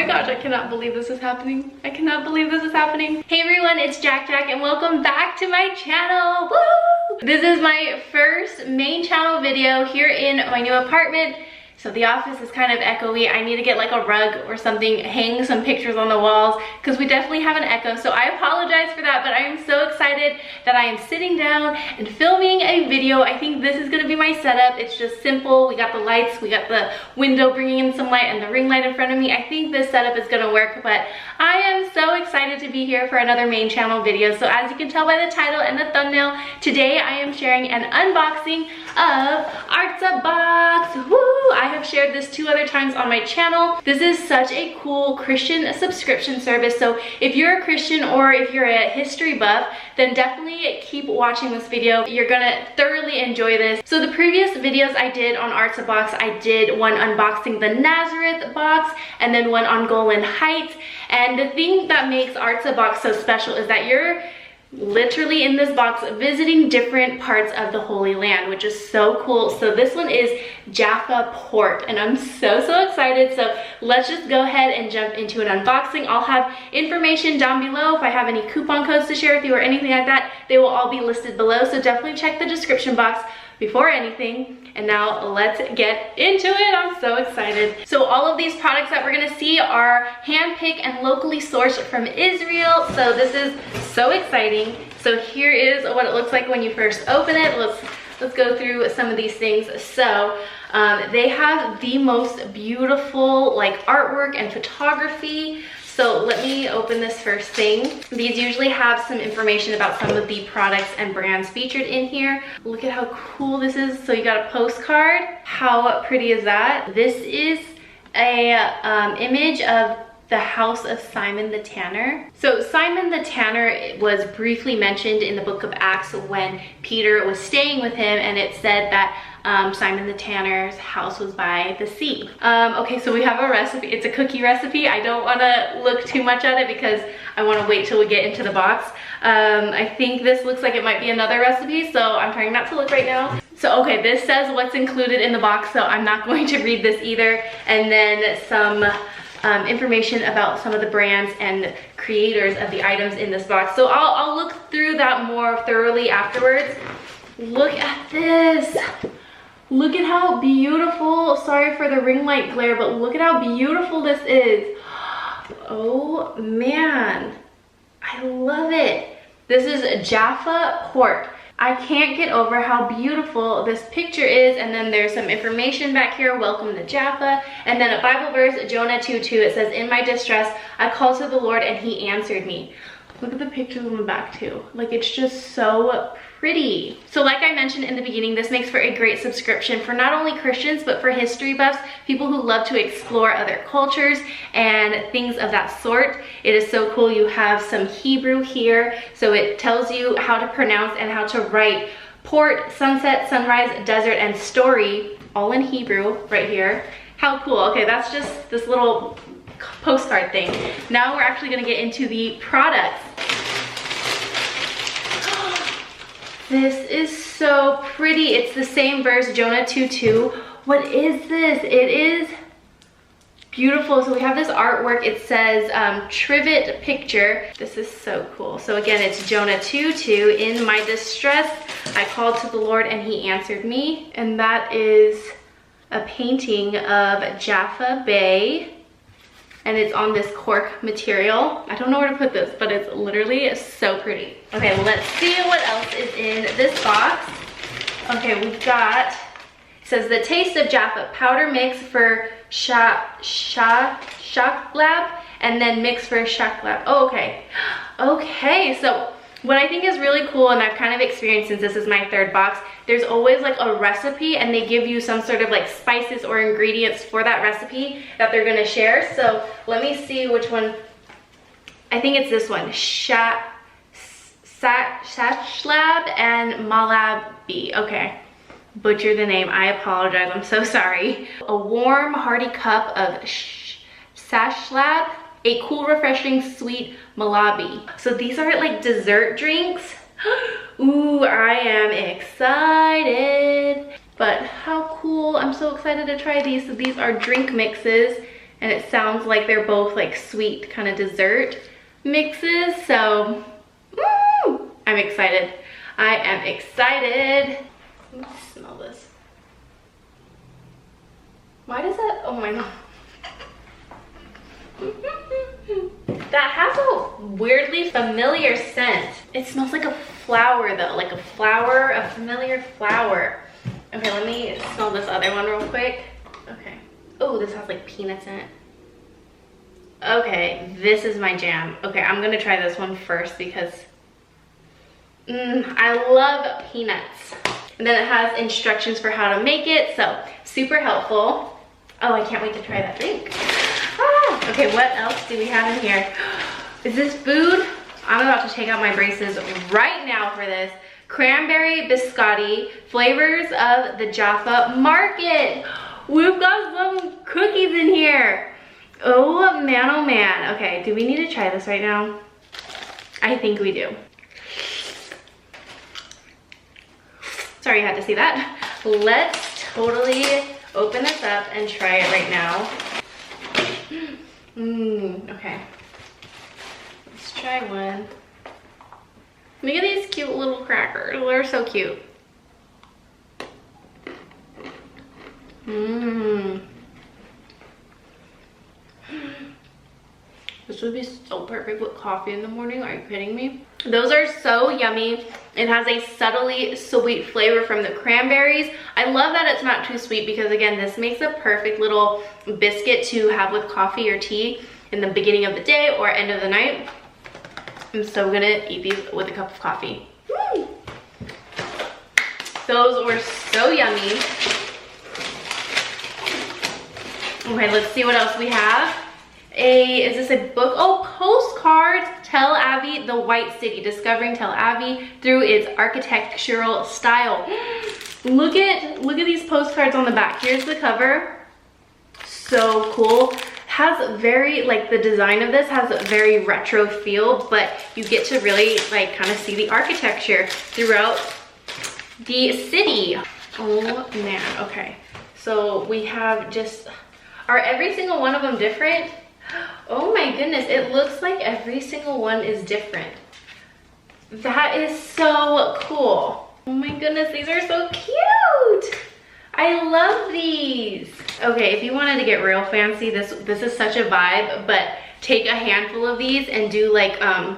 gosh, I cannot believe this is happening. I cannot believe this is happening. Hey everyone, it's Jack and welcome back to my channel. Woo! This is my first main channel video here in my new apartment. So the office is kind of echoey. I need to get like a rug or something, hang some pictures on the walls because we definitely have an echo. So I apologize for that, but I am so excited that I am sitting down and filming a video. I think this is gonna be my setup. It's just simple. We got the lights, we got the window bringing in some light and the ring light in front of me. I think this setup is gonna work, but I am so excited to be here for another main channel video. So as you can tell by the title and the thumbnail, today I am sharing an unboxing of Artza box. Woo! I have shared this 2 other times on my channel. This is such a cool Christian subscription service. So if you're a Christian or if you're a history buff, then definitely keep watching this video. You're gonna thoroughly enjoy this. So the previous videos I did on Artza box, I did one unboxing the Nazareth box and then one on Golan Heights. And the thing that makes Artza box so special is that you're literally in this box visiting different parts of the Holy Land, which is so cool. So this one is Jaffa port and I'm so excited. So let's just go ahead and jump into an unboxing. I'll have information down below. If I have any coupon codes to share with you or anything like that, they will all be listed below. So definitely check the description box before anything. And now let's get into it. I'm so excited. So all of these products that we're gonna see are hand-picked and locally sourced from Israel. So this is so exciting. So here is what it looks like when you first open it. Let's go through some of these things. So they have the most beautiful like artwork and photography. So let me open this first thing. These usually have some information about some of the products and brands featured in here. Look at how cool this is. So you got a postcard. How pretty is that? This is a image of the house of Simon the Tanner. So Simon the Tanner was briefly mentioned in the book of Acts when Peter was staying with him, and it said that Simon the Tanner's house was by the sea. Okay, so we have a recipe. It's a cookie recipe. I don't want to look too much at it because I want to wait till we get into the box. I think this looks like it might be another recipe, so I'm trying not to look right now. So okay, this says what's included in the box, so I'm not going to read this either. And then some information about some of the brands and creators of the items in this box. So I'll look through that more thoroughly afterwards. Look at this. Look at how beautiful. Sorry for the ring light glare, but look at how beautiful this is. Oh man, I love it. This is Jaffa port. I can't get over how beautiful this picture is. And then there's some information back here. Welcome to Jaffa. And then a Bible verse, Jonah 2:2. It says, in my distress, I called to the Lord and he answered me. Look at the pictures on the back too. Like, it's just so pretty. So like I mentioned in the beginning, this makes for a great subscription for not only Christians, but for history buffs, people who love to explore other cultures and things of that sort. It is so cool. You have some Hebrew here. So it tells you how to pronounce and how to write port, sunset, sunrise, desert, and story, all in Hebrew right here. How cool. Okay, that's just this little postcard thing. Now we're actually gonna get into the products. This is so pretty. It's the same verse, Jonah 2:2. What is this? It is beautiful. So we have this artwork. It says trivet picture. This is so cool. So again, it's Jonah 2:2. In my distress, I called to the Lord and he answered me. And that is a painting of Jaffa Bay. And it's on this cork material. I don't know where to put this, but it's literally so pretty. Okay, let's see what else is in this box. Okay, we've got, it says the taste of Jaffa, powder mix for shaklab, and then mix for shaklab. Oh, okay. Okay, so what I think is really cool, and I've kind of experienced since this is my 3rd box, there's always like a recipe and they give you some sort of like spices or ingredients for that recipe that they're gonna share. So let me see which one. I think it's this one, Sashlab and Malabi. Okay, butchered the name, I apologize, I'm so sorry. A warm, hearty cup of Sashlab, a cool, refreshing, sweet Malabi. So these are like dessert drinks. Ooh, I am excited. But how cool. I'm so excited to try these. So these are drink mixes. and it sounds like they're both like sweet kind of dessert mixes. So I'm excited. I am excited. Let me smell this. Why does that, oh my god. That has a weirdly familiar scent. It smells like a flower though, like a flower, a familiar flower. Okay, let me smell this other one real quick. Okay. Oh, this has like peanuts in it. Okay, this is my jam. Okay, I'm gonna try this one first because I love peanuts. And then it has instructions for how to make it, so super helpful. Oh, I can't wait to try that drink. Ah, okay, what else do we have in here? Is this food? I'm about to take out my braces right now for this. Cranberry Biscotti, flavors of the Jaffa market. We've got some cookies in here. Oh man, okay, do we need to try this right now? I think we do. Sorry you had to see that. Let's totally open this up and try it right now. Okay. Let's try one. Look at these cute little crackers. They're so cute. This would be so perfect with coffee in the morning. Are you kidding me? Those are so yummy. It has a subtly sweet flavor from the cranberries. I love that it's not too sweet because again, this makes a perfect little biscuit to have with coffee or tea in the beginning of the day or end of the night. I'm so gonna eat these with a cup of coffee. Woo! Those were so yummy. Okay, let's see what else we have. Is this a book? Oh, Postcards, Tel Aviv, the White City, discovering Tel Aviv through its architectural style. Look at these postcards on the back. Here's the cover. So cool. Has very, like the design of this has a very retro feel, but you get to really like kind of see the architecture throughout the city. Oh man, okay. So we have just, are every single one of them different? Oh my goodness, it looks like every single one is different. That is so cool. Oh my goodness, these are so cute. I love these. Okay, if you wanted to get real fancy, this is such a vibe, but take a handful of these and do like a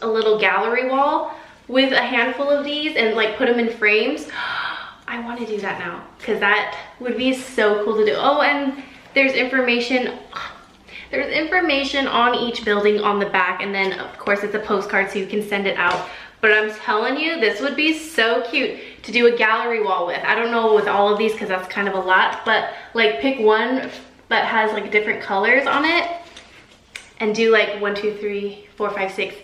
little gallery wall with a handful of these and like put them in frames. I want to do that now because that would be so cool to do. Oh, and there's information on each building on the back, and then of course it's a postcard so you can send it out. But I'm telling you, this would be so cute to do a gallery wall with. I don't know with all of these because that's kind of a lot, but like pick one that has like different colors on it and do like 1, 2, 3, 4, 5, 6,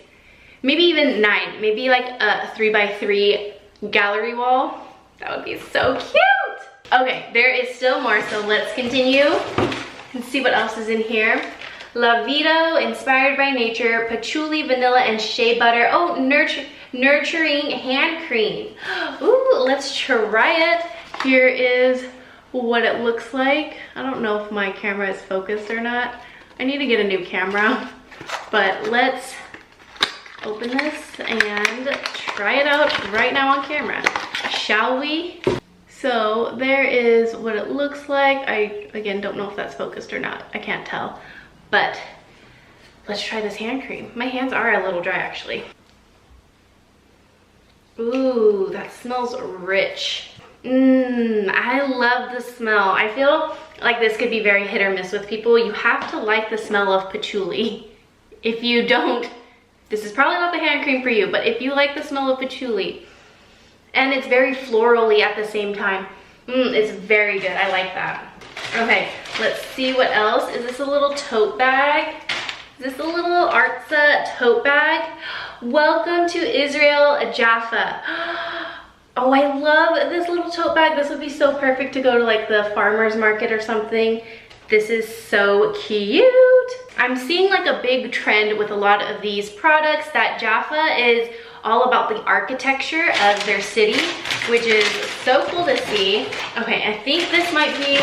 maybe even 9, maybe like a 3x3 gallery wall. That would be so cute. Okay, there is still more, so let's continue and see what else is in here. La Vito, inspired by nature, patchouli, vanilla, and shea butter. Oh, nurturing hand cream. Ooh, let's try it. Here is what it looks like. I don't know if my camera is focused or not. I need to get a new camera, but let's open this and try it out right now on camera, shall we? So there is what it looks like. I, again, don't know if that's focused or not. I can't tell, but let's try this hand cream. My hands are a little dry actually. Ooh, that smells rich. I love the smell. I feel like this could be very hit or miss with people. You have to like the smell of patchouli. If you don't, this is probably not the hand cream for you, but if you like the smell of patchouli, and it's very florally at the same time, it's very good. I like that. Okay, let's see what else. Is this a little tote bag? Is this a little Artza tote bag? Welcome to Israel, Jaffa. Oh, I love this little tote bag. This would be so perfect to go to like the farmer's market or something. This is so cute. I'm seeing like a big trend with a lot of these products that Jaffa is all about the architecture of their city, which is so cool to see. Okay, I think this might be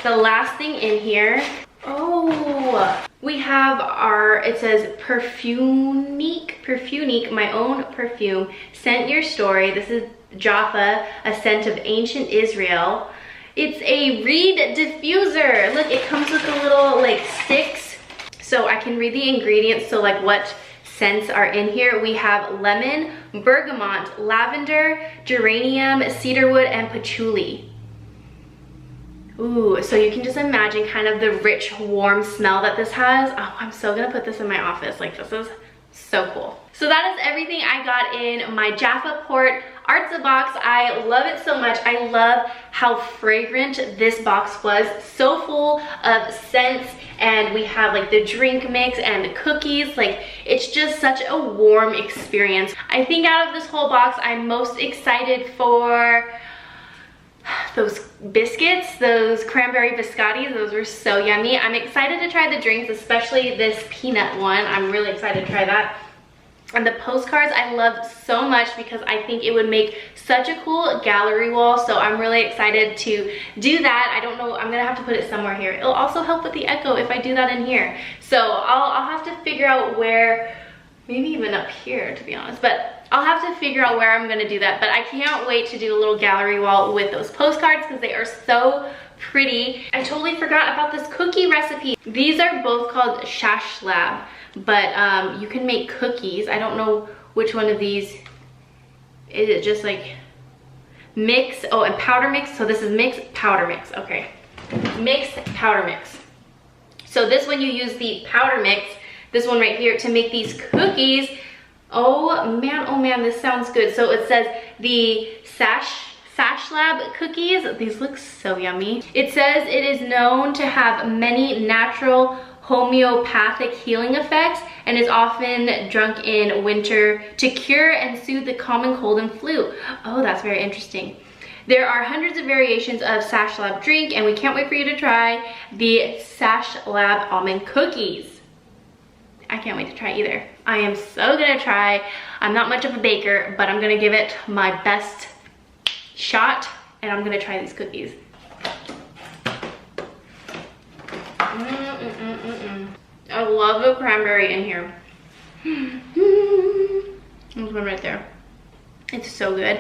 the last thing in here. Oh, Oh, we have our, it says Perfunique, my own perfume. Scent your story. This is Jaffa, a scent of ancient Israel. It's a reed diffuser. Look, it comes with the little like sticks, so I can read the ingredients. So like what scents are in here. We have lemon, bergamot, lavender, geranium, cedarwood, and patchouli. Ooh, so you can just imagine kind of the rich, warm smell that this has. Oh, I'm so gonna put this in my office. Like, this is so cool. So that is everything I got in my Jaffa Port Artza box. I love it so much. I love how fragrant this box was. So full of scents, and we have like the drink mix and cookies. Like, it's just such a warm experience. I think out of this whole box, I'm most excited for those biscuits, those Cranberry Biscotti. Those were so yummy. I'm excited to try the drinks, especially this peanut one. I'm really excited to try that. And the postcards I love so much because I think it would make such a cool gallery wall. So I'm really excited to do that. I don't know, I'm gonna have to put it somewhere here. It'll also help with the echo if I do that in here. So I'll have to figure out where, maybe even up here to be honest, but I'll have to figure out where I'm gonna do that. But I can't wait to do a little gallery wall with those postcards because they are so pretty. I totally forgot about this cookie recipe. These are both called shashlab, but you can make cookies. I don't know which one of these. Is it just like mix? Oh, and powder mix. So this is mix, powder mix. Okay, mix, powder mix. So this one you use the powder mix, this one right here, to make these cookies. Oh man, this sounds good. So it says the Sashlab cookies. These look so yummy. It says it is known to have many natural homeopathic healing effects and is often drunk in winter to cure and soothe the common cold and flu. Oh, that's very interesting. There are hundreds of variations of Sashlab drink, and we can't wait for you to try the Sashlab almond cookies. I can't wait to try either. I am so gonna try. I'm not much of a baker, but I'm gonna give it my best shot, and I'm gonna try these cookies. I love the cranberry in here. There's one right there. It's so good.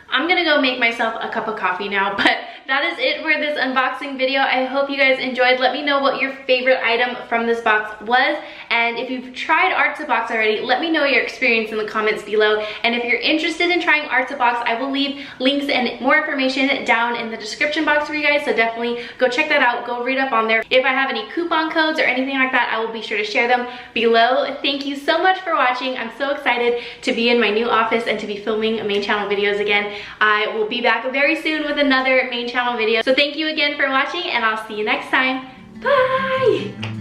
I'm gonna go make myself a cup of coffee now, but that is it for this unboxing video. I hope you guys enjoyed. Let me know what your favorite item from this box was, and if you've tried Artza box already, let me know your experience in the comments below. And if you're interested in trying Artza box, I will leave links and more information down in the description box for you guys, so definitely go check that out, go read up on there. If I have any coupon codes or anything like that, I will be sure to share them below. Thank you so much for watching. I'm so excited to be in my new office and to be filming main channel videos again. I will be back very soon with another main channel video. So thank you again for watching, and I'll see you next time. Bye!